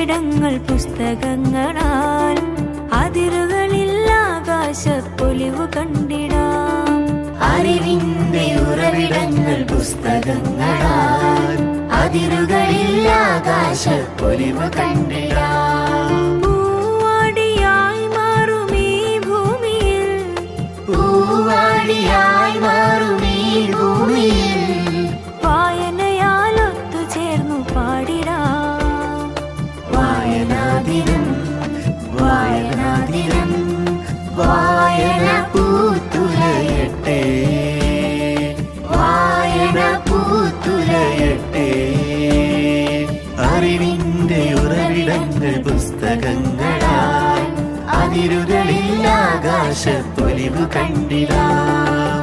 ഉറവിടങ്ങൾ പുസ്തകങ്ങളാൽ അതിരുകളിൽ ആകാശപ്പൊലിവു കണ്ടിടാം. അറിവിന്റെ ഉറവിടങ്ങൾ പുസ്തകങ്ങളാൽ അതിരുകളിൽ ആകാശപ്പൊലിവു കണ്ടിടാം. പൂവാടിയായി മാറും ഈ ഭൂമിയിൽ, പൂവാടിയായി മാറും ഈ ഭൂമിയിൽ വായനയാൽ ഒത്തുചേർന്നു പാടിടാം. വായനാദിനം വായനാദിനം വായന പൂത്തുലയട്ടെ, വായന പൂത്തുലയട്ടെ. അറിവിന്റെ ഉറവിടങ്ങൾ പുസ്തകങ്ങളാൽ അതിരുകളിൽ ആകാശപ്പൊലിവു കണ്ടിടാം.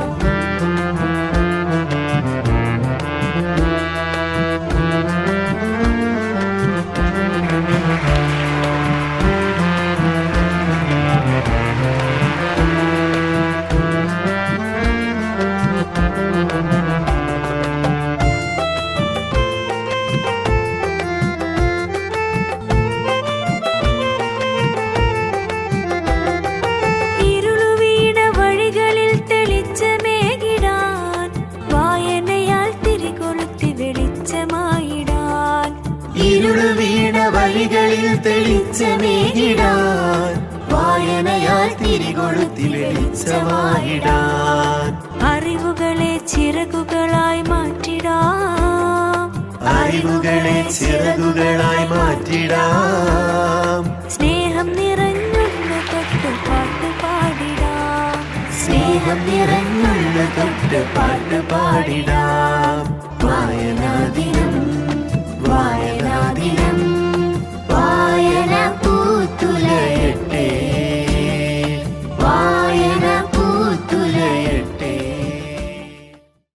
ഇരുളു വീണ വഴികളിൽ തെളിച്ചമേകിടാൻ, വായനയാൽ തിരികൊളുത്തി വെളിച്ചമായിടാൻ. അറിവുകളെ ചിറകുകളായി മാറ്റിടാം, അറിവുകളെ ചിറകുകളായി മാറ്റിടാം. സ്നേഹം നിറഞ്ഞുള്ള തൊട്ട് പാട്ട് പാടിടാം, സ്നേഹം നിറഞ്ഞുള്ള തൊട്ട് പാട്ട് പാടിടാം. വായനാദിനം